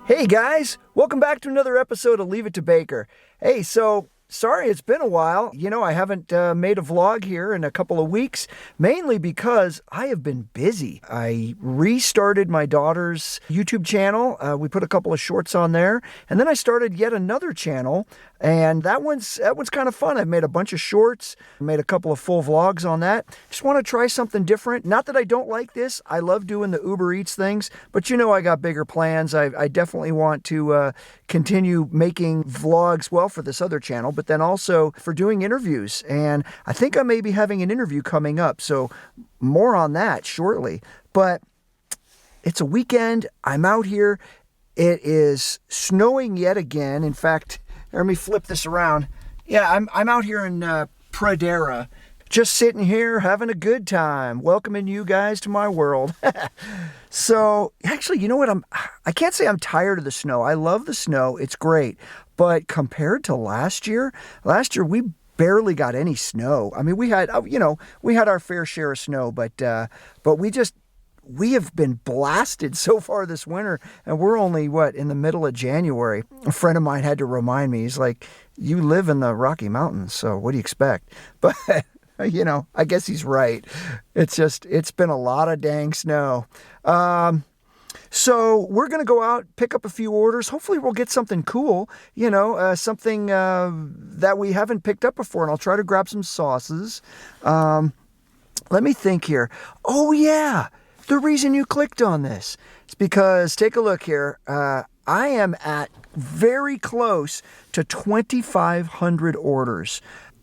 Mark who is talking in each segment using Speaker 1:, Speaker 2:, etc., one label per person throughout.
Speaker 1: Hey guys, welcome back to another episode of Leave It to Baker. Hey, so sorry it's been a while. I haven't made a vlog here in a couple of weeks, mainly because I have been busy. I restarted my daughter's YouTube channel. We put a couple of shorts on there, and then I started yet another channel, and that one's kind of fun. I've made a bunch of shorts, made a couple of full vlogs on that. Just want to try something different. Not that I don't like this. I love doing the Uber Eats things, but I got bigger plans. I definitely want to continue making vlogs, well, for this other channel, but then also for doing interviews. And I think I may be having an interview coming up, so more on that shortly. But it's a weekend. I'm out here. It is snowing yet again. In fact, let me flip this around. Yeah, I'm out here in Pradera, just sitting here having a good time, welcoming you guys to my world. So, actually, you know what? I can't say I'm tired of the snow. I love the snow. It's great. But compared to last year we barely got any snow. I mean, we had our fair share of snow, but we have been blasted so far this winter, and we're only, in the middle of January. A friend of mine had to remind me, he's like, you live in the Rocky Mountains, so what do you expect? But, I guess he's right. It's been a lot of dang snow. So we're going to go out, pick up a few orders. Hopefully we'll get something cool, something that we haven't picked up before, and I'll try to grab some sauces. Let me think here. Oh, yeah. The reason you clicked on this is because, take a look here, I am at very close to 2,500 orders.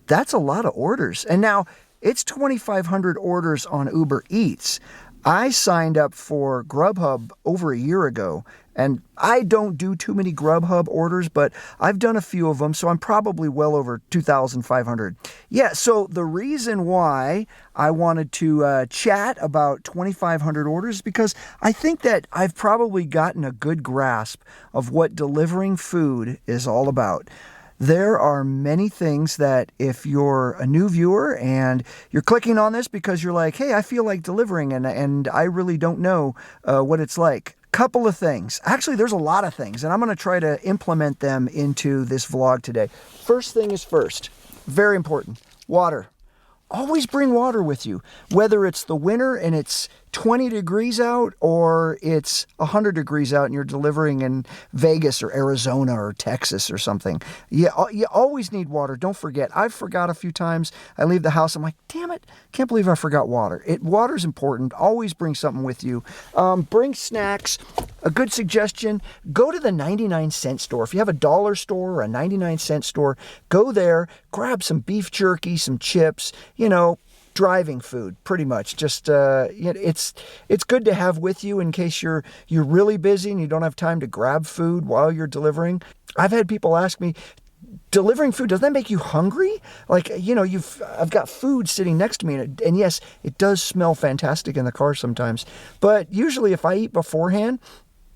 Speaker 1: That's a lot of orders. And now, it's 2,500 orders on Uber Eats. I signed up for Grubhub over a year ago, and I don't do too many Grubhub orders, but I've done a few of them, so I'm probably well over 2,500. Yeah, so the reason why I wanted to chat about 2,500 orders is because I think that I've probably gotten a good grasp of what delivering food is all about. There are many things that if you're a new viewer and you're clicking on this because you're like, hey, I feel like delivering and I really don't know what it's like. Couple of things. Actually, there's a lot of things, and I'm going to try to implement them into this vlog today. First thing is first. Very important. Water. Always bring water with you, whether it's the winter and it's 20 degrees out or it's 100 degrees out and you're delivering in Vegas or Arizona or Texas or something. You always need water. Don't forget. I've forgot a few times. I leave the house. I'm like, damn it. Can't believe I forgot water. Water's important. Always bring something with you. Bring snacks. A good suggestion, go to the 99-cent store. If you have a dollar store or a 99-cent store, go there, grab some beef jerky, some chips, driving food, pretty much. Just, it's good to have with you in case you're really busy and you don't have time to grab food while you're delivering. I've had people ask me, delivering food, does that make you hungry? Like, I've got food sitting next to me, and yes, it does smell fantastic in the car sometimes. But usually if I eat beforehand,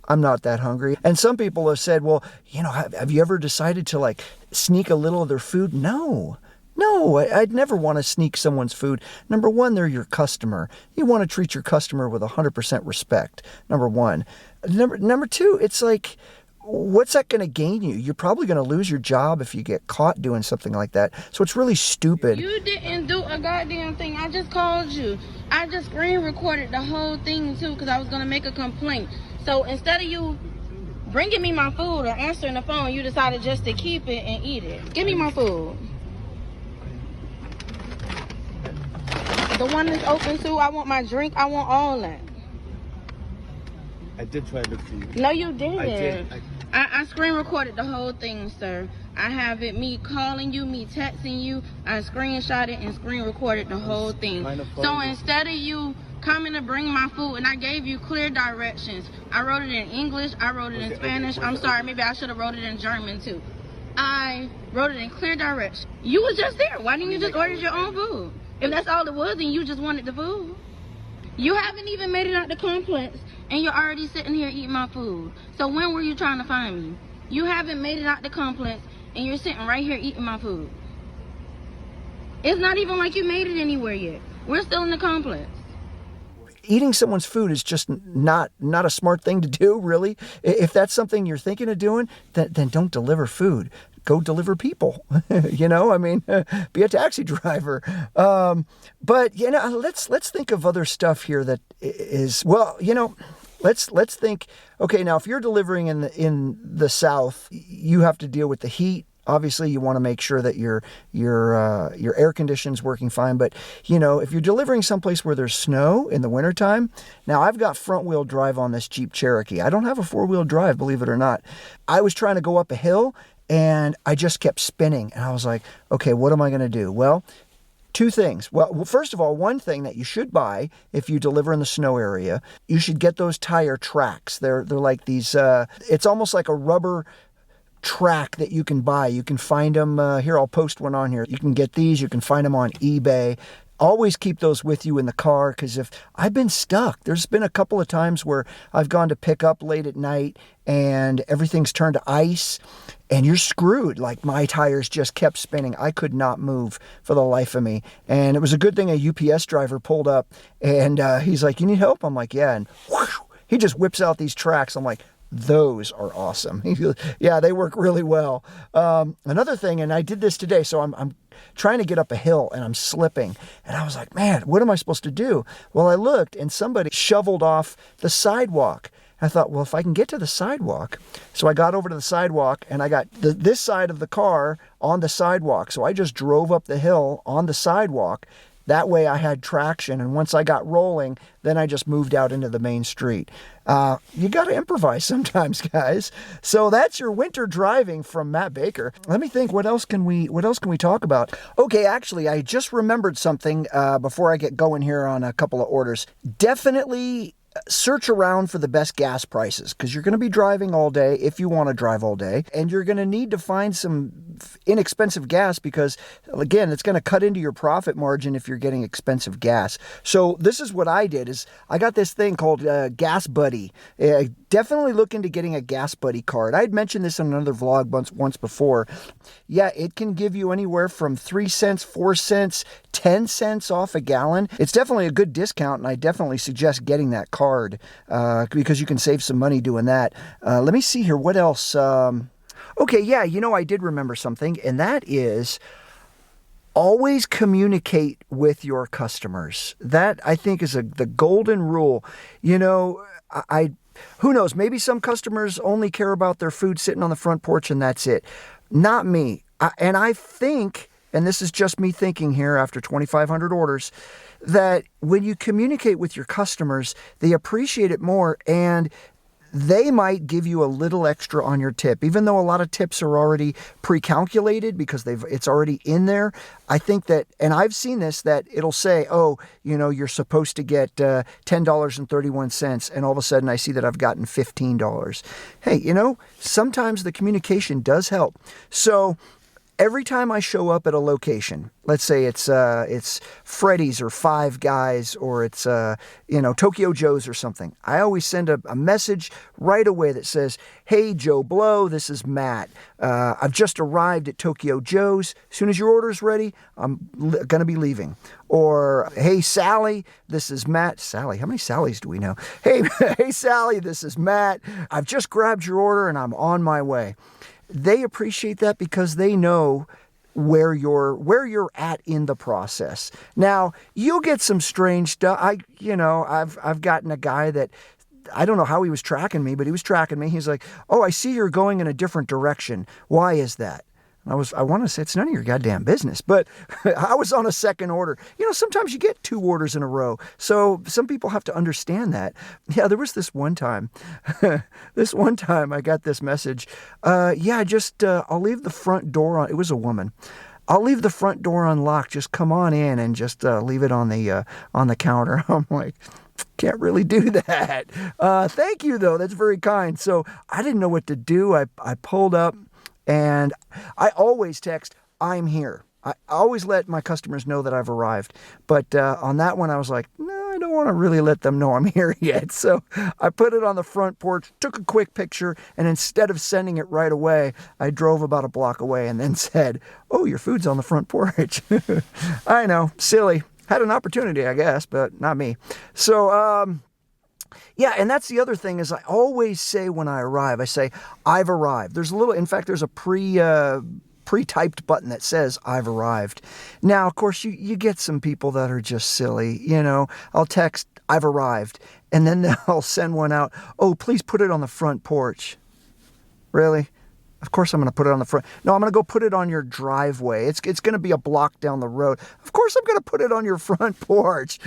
Speaker 1: I'm not that hungry. And some people have said, well, have you ever decided to sneak a little of their food? No, I'd never want to sneak someone's food. Number one, they're your customer. You want to treat your customer with 100% respect, number one. Number two, it's like, what's that going to gain you? You're probably going to lose your job if you get caught doing something like that. So it's really stupid.
Speaker 2: You didn't do a goddamn thing. I just called you. I just screen recorded the whole thing too because I was going to make a complaint. So instead of you bringing me my food or answering the phone, you decided just to keep it and eat it. Give me my food. The one that's open too, I want my drink, I want all that.
Speaker 3: I did try to look for you.
Speaker 2: No, you didn't.
Speaker 3: I did.
Speaker 2: I screen recorded the whole thing, sir. I have it, me calling you, me texting you. I screenshot it and screen recorded the whole thing. So instead of you coming to bring my food, and I gave you clear directions. I wrote it in English, I wrote it in Spanish. I'm sorry, maybe I should have wrote it in German too. I wrote it in clear directions. You was just there. Why didn't you just order your own food? If that's all it was, then you just wanted the food. You haven't even made it out the complex, and you're already sitting here eating my food. So when were you trying to find me? You haven't made it out the complex, and you're sitting right here eating my food. It's not even like you made it anywhere yet. We're still in the complex.
Speaker 1: eating someone's food is just not a smart thing to do, really. If that's something you're thinking of doing, then don't deliver food. Go deliver people. Be a taxi driver. But let's think of other stuff here that is, let's think. Okay, now if you're delivering in the South, you have to deal with the heat. Obviously, you want to make sure that your air conditioning's working fine. But, if you're delivering someplace where there's snow in the wintertime, now I've got front-wheel drive on this Jeep Cherokee. I don't have a four-wheel drive, believe it or not. I was trying to go up a hill, and I just kept spinning. And I was like, okay, what am I going to do? Well, two things. Well, first of all, one thing that you should buy if you deliver in the snow area, you should get those tire tracks. They're like these, it's almost like a rubber track that you can buy. You can find them here. I'll post one on here. You can get these. You can find them on eBay. Always keep those with you in the car, because if I've been stuck, there's been a couple of times where I've gone to pick up late at night and everything's turned to ice and you're screwed. Like, my tires just kept spinning. I could not move for the life of me. And it was a good thing a UPS driver pulled up and he's like, "You need help?" I'm like, "Yeah." And whoosh, he just whips out these tracks. I'm like, those are awesome. Yeah, they work really well. Another thing, and I did this today, so I'm trying to get up a hill and I'm slipping. And I was like, man, what am I supposed to do? Well, I looked and somebody shoveled off the sidewalk. I thought, well, if I can get to the sidewalk. So I got over to the sidewalk and I got this side of the car on the sidewalk. So I just drove up the hill on the sidewalk. That way I had traction, and once I got rolling, then I just moved out into the main street. You got to improvise sometimes, guys. So that's your winter driving from Matt Baker. Let me think, what else can we talk about? Okay, actually, I just remembered something before I get going here on a couple of orders. Definitely search around for the best gas prices, because you're going to be driving all day if you want to drive all day, and you're going to need to find some inexpensive gas, because again, it's going to cut into your profit margin if you're getting expensive gas. So this is what I did, is I got this thing called Gas Buddy. Definitely look into getting a Gas Buddy card. I had mentioned this in another vlog once before. Yeah, it can give you anywhere from 3 cents, 4 cents, 10 cents off a gallon. It's definitely a good discount, and I definitely suggest getting that card because you can save some money doing that. Let me see here. What else? Okay, yeah, I did remember something, and that is always communicate with your customers. That, I think, is the golden rule. Who knows? Maybe some customers only care about their food sitting on the front porch and that's it. Not me. I think, and this is just me thinking here after 2,500 orders, that when you communicate with your customers, they appreciate it more, and they might give you a little extra on your tip, even though a lot of tips are already pre-calculated because it's already in there. I think that, and I've seen this, that it'll say, oh, you're supposed to get $10.31, and all of a sudden I see that I've gotten $15. Hey, sometimes the communication does help. So every time I show up at a location, let's say it's Freddy's or Five Guys or it's Tokyo Joe's or something, I always send a message right away that says, "Hey Joe Blow, this is Matt. I've just arrived at Tokyo Joe's. As soon as your order's ready, I'm gonna be leaving." Or, "Hey Sally, this is Matt." Sally, how many Sallys do we know? Hey Sally, this is Matt. I've just grabbed your order and I'm on my way. They appreciate that because they know where you're at in the process. Now, you'll get some strange stuff. I've gotten a guy that, I don't know how he was tracking me, but he was tracking me. He's like, "Oh, I see you're going in a different direction. Why is that?" I want to say it's none of your goddamn business, but I was on a second order. Sometimes you get 2 orders in a row. So some people have to understand that. Yeah, there was this one time, I got this message. I'll leave the front door on. It was a woman. "I'll leave the front door unlocked. Just come on in and just leave it on the counter." I'm like, can't really do that. Thank you though. That's very kind. So I didn't know what to do. I pulled up. And I always text, "I'm here." I always let my customers know that I've arrived. But on that one, I was like, no, I don't want to really let them know I'm here yet. So I put it on the front porch, took a quick picture, and instead of sending it right away, I drove about a block away and then said, "Oh, your food's on the front porch." I know, silly. Had an opportunity, I guess, but not me. So, yeah, and that's the other thing is I always say when I arrive, I say, I've arrived. In fact, there's a pre-typed button that says I've arrived. Now, of course, you get some people that are just silly. I'll text I've arrived, and then they'll send one out. Oh, please put it on the front porch. Really? Of course I'm going to put it on the front. No, I'm going to go put it on your driveway. It's going to be a block down the road. Of course I'm going to put it on your front porch,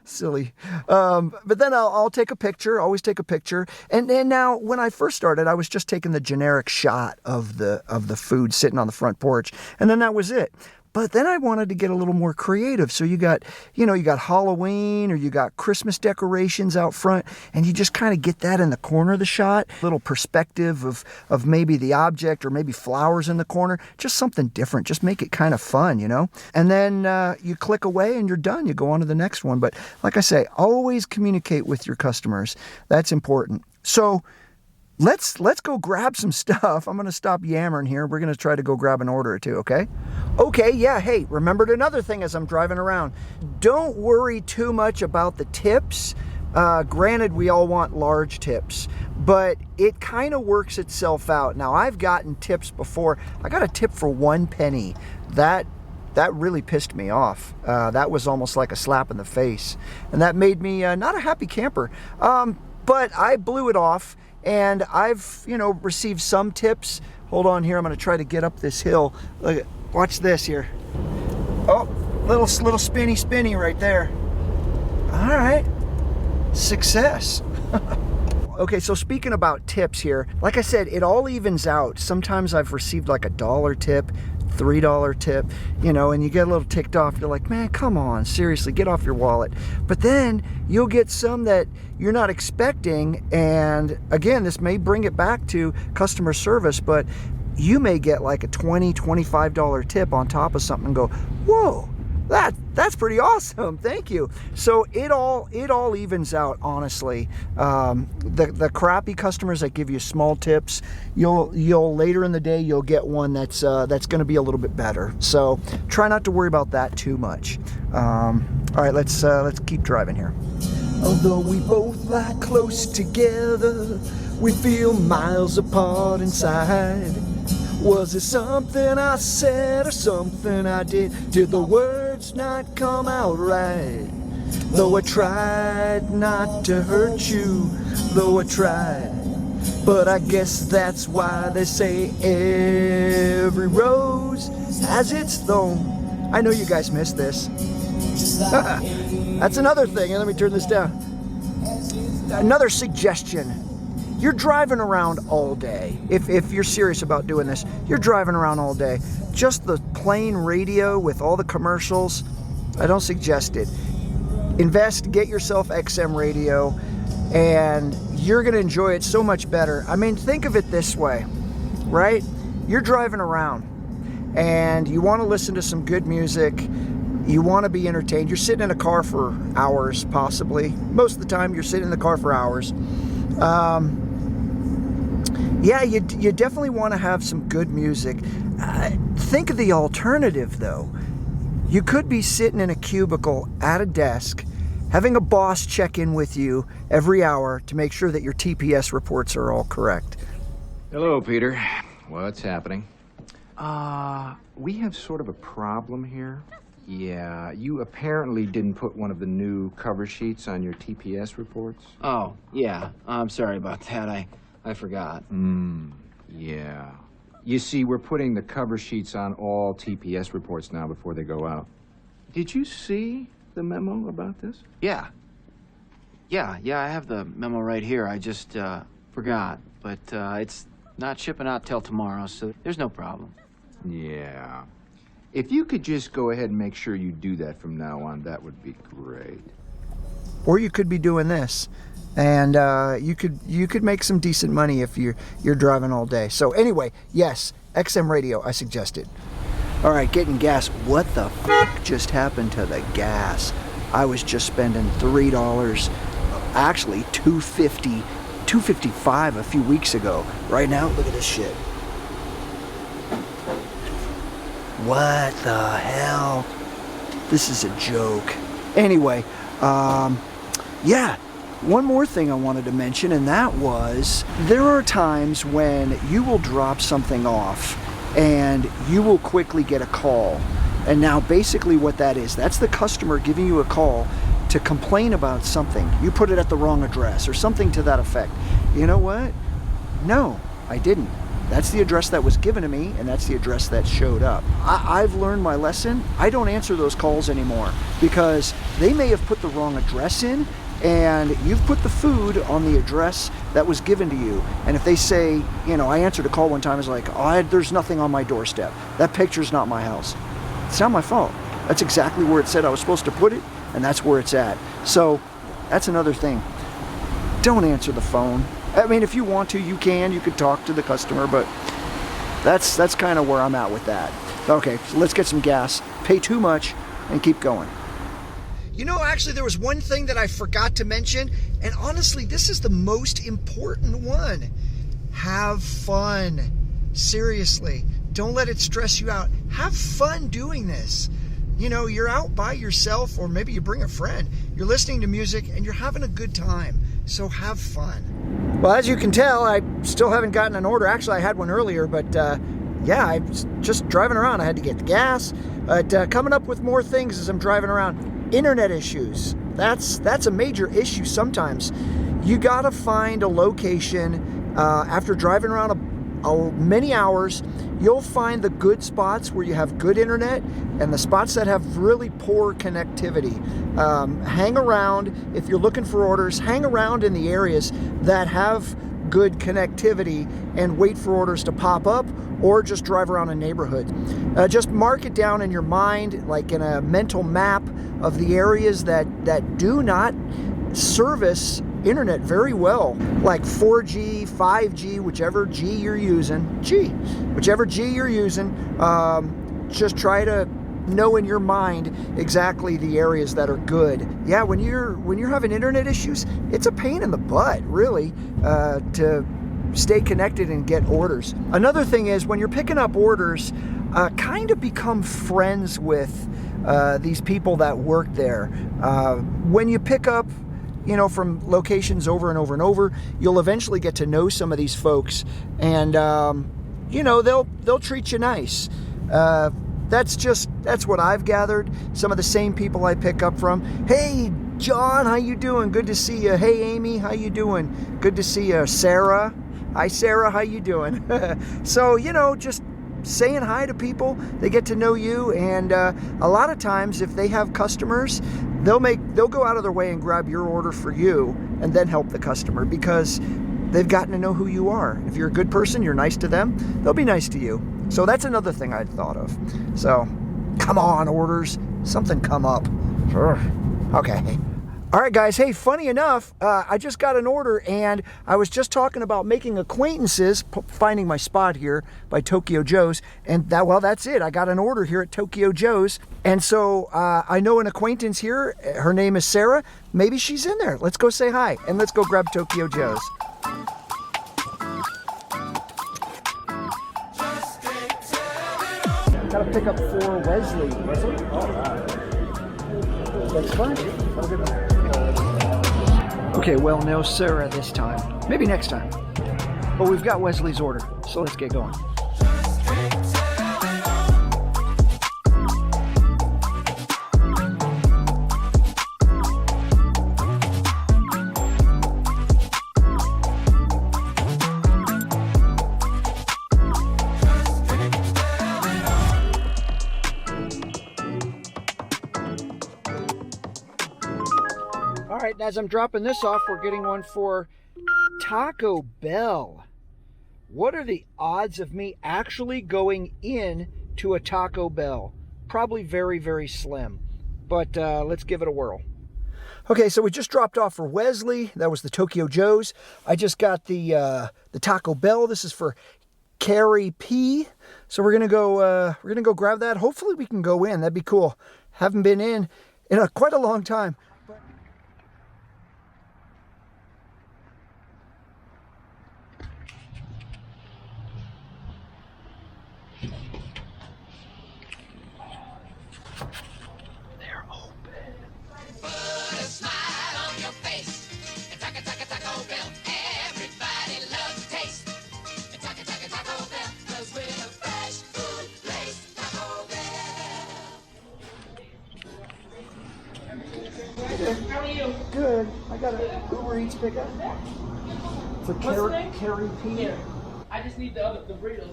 Speaker 1: Silly. But then I'll take a picture, always take a picture. And now when I first started, I was just taking the generic shot of the food sitting on the front porch. And then that was it. But then I wanted to get a little more creative. So you got Halloween or you got Christmas decorations out front, and you just kind of get that in the corner of the shot. Little perspective of maybe the object or maybe flowers in the corner. Just something different. Just make it kind of fun, And then you click away and you're done. You go on to the next one. But like I say, always communicate with your customers. That's important. So let's go grab some stuff. I'm going to stop yammering here. We're going to try to go grab an order or two, okay? Okay, yeah, hey, remembered another thing as I'm driving around. Don't worry too much about the tips. Granted, we all want large tips, but it kind of works itself out. Now, I've gotten tips before. I got a tip for 1 penny. That really pissed me off. That was almost like a slap in the face. And that made me not a happy camper. But I blew it off. And I've, received some tips. Hold on here. I'm going to try to get up this hill. Look, watch this here. Oh, little spinny right there. All right. Success. Okay, so speaking about tips here, like I said, it all evens out. Sometimes I've received like $1 tip, $3 tip, and you get a little ticked off. You're like, man, come on, seriously, get off your wallet. But then you'll get some that you're not expecting. And again, this may bring it back to customer service, but you may get like a $20, $25 tip on top of something and go, whoa, that's pretty awesome. Thank you. So it all evens out, honestly. The crappy customers that give you small tips, you'll later in the day you'll get one that's going to be a little bit better. So try not to worry about that too much. All right, let's keep driving here. Although we both lie close together, we feel miles apart inside. Was it something I said or something I did? Did the words not come out right? Though I tried not to hurt you, though I tried. But I guess that's why they say every rose has its thorn. I know you guys missed this. That's another thing. Let me turn this down. Another suggestion. You're driving around all day. If you're serious about doing this, you're driving around all day. Just the plain radio with all the commercials, I don't suggest it. Invest, get yourself XM radio, and you're going to enjoy it so much better. I mean, think of it this way, right? You're driving around, and you want to listen to some good music. You want to be entertained. You're sitting in a car for hours, possibly. Most of the time, you're sitting in the car for hours. Yeah, you definitely want to have some good music. Think of the alternative, though. You could be sitting in a cubicle at a desk, having a boss check in with you every hour to make sure that your TPS reports are all correct.
Speaker 4: Hello, Peter. What's happening? We have sort of a problem here. Yeah, you apparently didn't put one of the new cover sheets on your TPS reports.
Speaker 5: Oh, yeah. I'm sorry about that. I forgot.
Speaker 4: Yeah. You see, we're putting the cover sheets on all TPS reports now before they go out. Did you see the memo about this?
Speaker 5: Yeah. Yeah, I have the memo right here. I just forgot. But it's not shipping out till tomorrow, so there's no problem.
Speaker 4: Yeah. If you could just go ahead and make sure you do that from now on, that would be great.
Speaker 1: Or you could be doing this, and you could make some decent money if you're driving all day. So anyway, yes, XM radio, I suggest it. All right, getting gas. What the fuck just happened to the gas? I was just spending $3, actually $2.55 a few weeks ago. Right now, look at this shit. What the hell? This is a joke. Anyway, yeah, one more thing I wanted to mention, and that was there are times when you will drop something off and you will quickly get a call. And now basically what that is, that's the customer giving you a call to complain about something. You put it at the wrong address or something to that effect. You know what? No, I didn't. That's the address that was given to me, and that's the address that showed up. I've learned my lesson. I don't answer those calls anymore because they may have put the wrong address in, and you've put the food on the address that was given to you. And if they say, you know, I answered a call one time, it's like, oh, there's nothing on my doorstep. That picture's not my house. It's not my fault. That's exactly where it said I was supposed to put it, and that's where it's at. So that's another thing. Don't answer the phone. I mean, if you want to, you can. You could talk to the customer, but that's kind of where I'm at with that. Okay, so let's get some gas, pay too much, and keep going. You know, actually, there was one thing that I forgot to mention, and honestly, this is the most important one. Have fun. Seriously, don't let it stress you out. Have fun doing this. You know, you're out by yourself, or maybe you bring a friend. You're listening to music, and you're having a good time. So have fun. Well, as you can tell, I still haven't gotten an order. Actually, I had one earlier, but yeah, I was just driving around. I had to get the gas. But coming up with more things as I'm driving around. Internet issues. That's a major issue sometimes. You gotta find a location after driving around many hours. You'll find the good spots where you have good internet and the spots that have really poor connectivity. Hang around, if you're looking for orders, hang around in the areas that have good connectivity and wait for orders to pop up, or just drive around a neighborhood. Just mark it down in your mind, like in a mental map of the areas that do not service internet very well, like 4G, 5G, whichever G you're using. Just try to know in your mind exactly the areas that are good. Yeah, when you're having internet issues, it's a pain in the butt, really, to stay connected and get orders. Another thing is, when you're picking up orders, kind of become friends with these people that work there. When you pick up, you know, from locations over and over and over, you'll eventually get to know some of these folks, and you know, they'll treat you nice. That's what I've gathered. Some of the same people I pick up from. Hey, John, how you doing? Good to see you. Hey, Amy, how you doing? Good to see you. Sarah. Hi, Sarah, how you doing? So, you know, just saying hi to people, they get to know you, and a lot of times if they have customers, they'll go out of their way and grab your order for you and then help the customer because they've gotten to know who you are. If you're a good person, you're nice to them, they'll be nice to you. So that's another thing I'd thought of. So come on, orders, something come up. Okay. All right, guys. Hey, funny enough, I just got an order, and I was just talking about making acquaintances, finding my spot here by Tokyo Joe's, and that's it. I got an order here at Tokyo Joe's, and so I know an acquaintance here. Her name is Sarah. Maybe she's in there. Let's go say hi, and let's go grab Tokyo Joe's. Gotta pick up for Wesley. Wesley? All right. That's fine. Have a good one. Okay, well, no Sarah this time. Maybe next time. But we've got Wesley's order, so let's get going. All right, as I'm dropping this off, we're getting one for Taco Bell. What are the odds of me actually going in to a Taco Bell? Probably very, very slim, but let's give it a whirl. Okay, so we just dropped off for Wesley. That was the Tokyo Joe's. I just got the Taco Bell. This is for Carrie P. So we're gonna go grab that. Hopefully we can go in. That'd be cool. Haven't been in quite a long time. There
Speaker 2: you?
Speaker 1: Good. I got an Uber Eats pickup. For Carrie P.
Speaker 2: Here. I just need the burritos.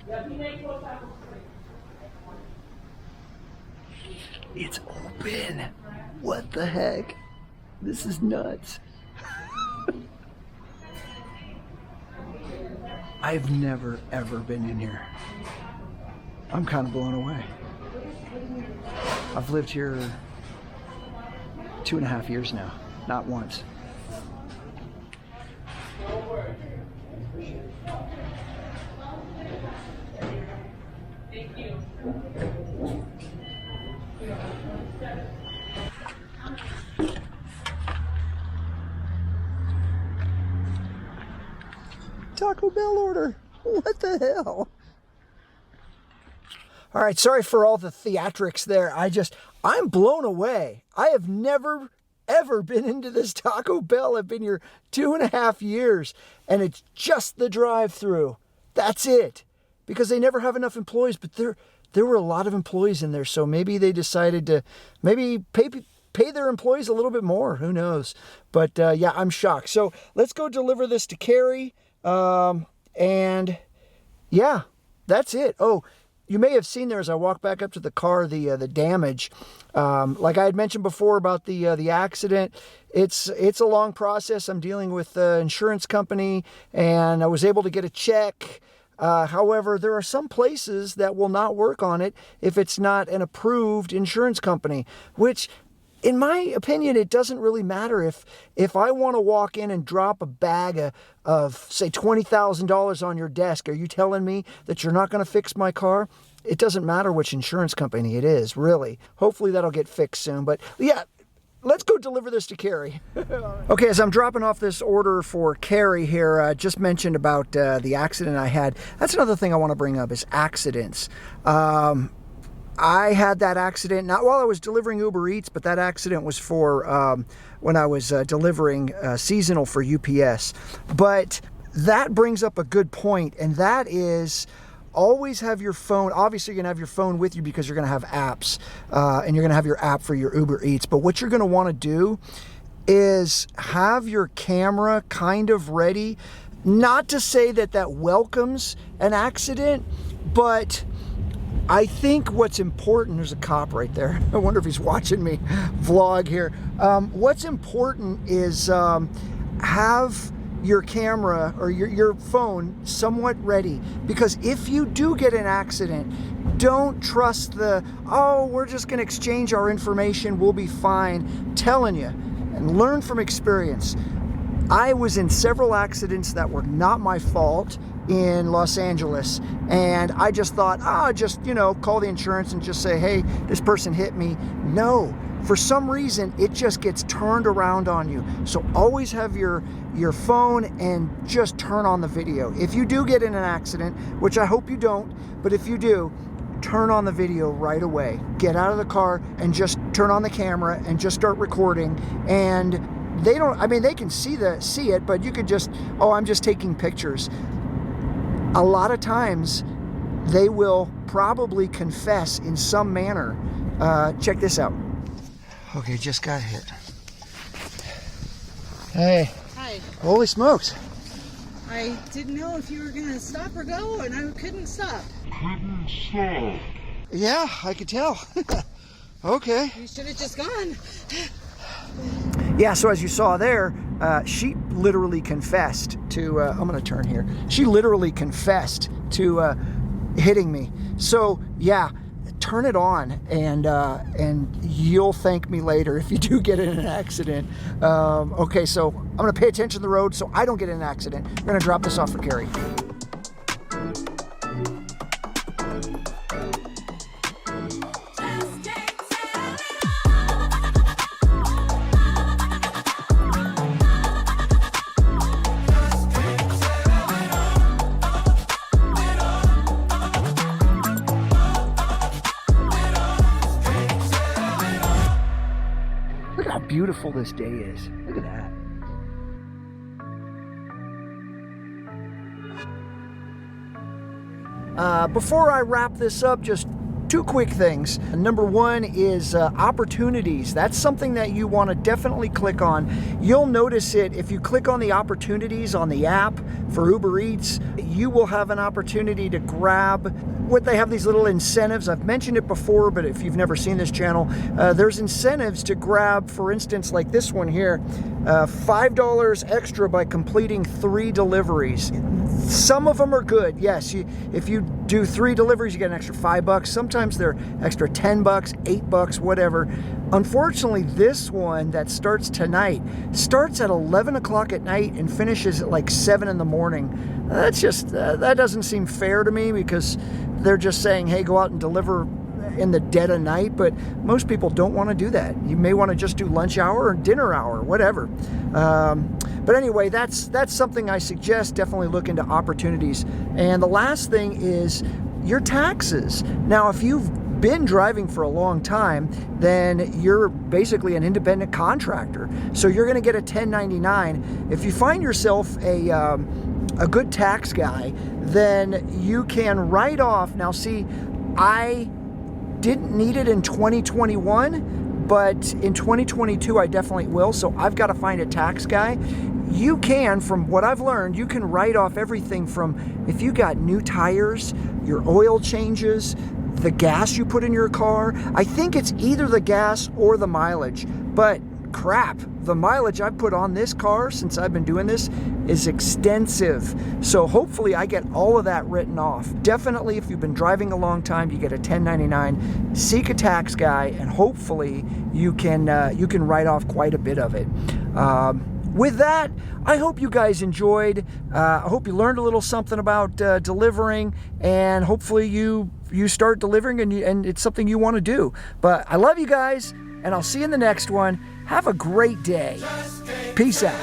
Speaker 2: Yeah, he made 4 tacos.
Speaker 1: It's open. What the heck? This is nuts. I've never, ever been in here. I'm kind of blown away. I've lived here 2.5 years now, not once.
Speaker 2: Thank you.
Speaker 1: Taco Bell order. What the hell? All right, sorry for all the theatrics there. I'm blown away. I have never, ever been into this Taco Bell. I've been here 2.5 years, and it's just the drive-through. That's it. Because they never have enough employees, but there were a lot of employees in there, so maybe they decided to maybe pay their employees a little bit more. Who knows? But yeah, I'm shocked. So let's go deliver this to Carrie. And yeah, that's it. Oh, you may have seen there as I walk back up to the car, the damage. Like I had mentioned before about the accident, it's a long process. I'm dealing with the insurance company, and I was able to get a check. However, there are some places that will not work on it if it's not an approved insurance company, which, in my opinion, it doesn't really matter. If I want to walk in and drop a bag of say, $20,000 on your desk, are you telling me that you're not going to fix my car? It doesn't matter which insurance company it is, really. Hopefully that'll get fixed soon. But yeah, let's go deliver this to Carrie. Okay, as I'm dropping off this order for Carrie here, I just mentioned about the accident I had. That's another thing I want to bring up is accidents. I had that accident, not while I was delivering Uber Eats, but that accident was for when I was delivering seasonal for UPS. But that brings up a good point, and that is always have your phone. Obviously, you're going to have your phone with you because you're going to have apps, and you're going to have your app for your Uber Eats. But what you're going to want to do is have your camera kind of ready. Not to say that that welcomes an accident, but I think what's important, there's a cop right there. I wonder if he's watching me vlog here. What's important is have your camera or your phone somewhat ready, because if you do get an accident, don't trust we're just going to exchange our information, we'll be fine. Telling you, and learn from experience. I was in several accidents that were not my fault in Los Angeles, and I just thought, just call the insurance and just say, hey, this person hit me. No, for some reason it just gets turned around on you. So always have your phone and just turn on the video. If you do get in an accident, which I hope you don't, but if you do, turn on the video right away. Get out of the car and just turn on the camera and just start recording. And they can see it, but you could just, I'm just taking pictures. A lot of times they will probably confess in some manner. Check this out. Okay, just got hit. Hey.
Speaker 6: Hi.
Speaker 1: Holy smokes.
Speaker 6: I didn't know if you were going to stop or go, and I couldn't stop.
Speaker 1: Yeah, I could tell. Okay.
Speaker 6: You should have just gone.
Speaker 1: Yeah, so as you saw there, she literally confessed to, I'm going to turn here. She literally confessed to hitting me. So, yeah, turn it on, and you'll thank me later if you do get in an accident. Okay, so I'm going to pay attention to the road so I don't get in an accident. We're going to drop this off for Carrie. Beautiful this day is. Look at that. Before I wrap this up, just Two quick things. Number one is opportunities. That's something that you want to definitely click on. You'll notice it if you click on the opportunities on the app for Uber Eats. You will have an opportunity to grab what they have, these little incentives. I've mentioned it before, but if you've never seen this channel, there's incentives to grab, for instance, like this one here, $5 extra by completing 3 deliveries. Some of them are good. Yes, if you do 3 deliveries, you get an extra $5. Sometimes they're extra $10, $8, whatever. Unfortunately, this one that starts tonight starts at 11 o'clock at night and finishes at like 7 in the morning. That's just, that doesn't seem fair to me, because they're just saying, hey, go out and deliver in the dead of night, but most people don't want to do that. You may want to just do lunch hour or dinner hour, whatever. But anyway, that's something I suggest. Definitely look into opportunities. And the last thing is your taxes. Now, if you've been driving for a long time, then you're basically an independent contractor. So you're going to get a 1099. If you find yourself a good tax guy, then you can write off. Now, see, I didn't need it in 2021, but in 2022 I definitely will. So I've got to find a tax guy. You can, from what I've learned, you can write off everything from if you got new tires, your oil changes, the gas you put in your car. I think it's either the gas or the mileage, but crap, the mileage I've put on this car since I've been doing this is extensive. So hopefully I get all of that written off. Definitely, if you've been driving a long time, you get a 1099. Seek a tax guy, and hopefully you can write off quite a bit of it. With that, I hope you guys enjoyed. I hope you learned a little something about delivering, and hopefully you start delivering and it's something you want to do. But I love you guys, and I'll see you in the next one. Have a great day. Peace out.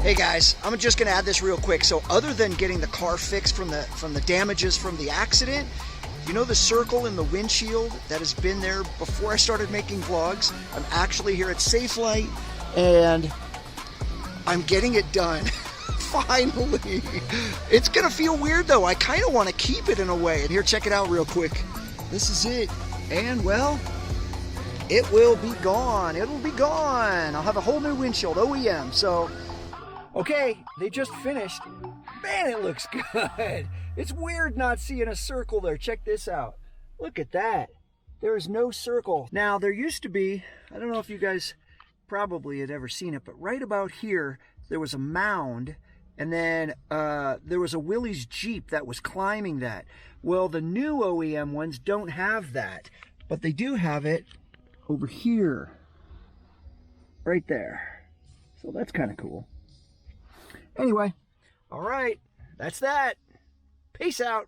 Speaker 1: Hey guys, I'm just gonna add this real quick. So other than getting the car fixed from the damages from the accident, you know the circle in the windshield that has been there before I started making vlogs? I'm actually here at Safelight, and I'm getting it done. Finally. It's gonna feel weird though. I kind of want to keep it in a way. And here, check it out real quick. This is it. And well, it will be gone. It'll be gone. I'll have a whole new windshield, OEM. So, okay, they just finished. Man, it looks good. It's weird not seeing a circle there. Check this out. Look at that. There is no circle. Now, there used to be, I don't know if you guys probably had ever seen it, but right about here, there was a mound, and then there was a Willys Jeep that was climbing that. Well, the new OEM ones don't have that, but they do have it over here, right there. So that's kind of cool. Anyway, all right, that's that. Peace out.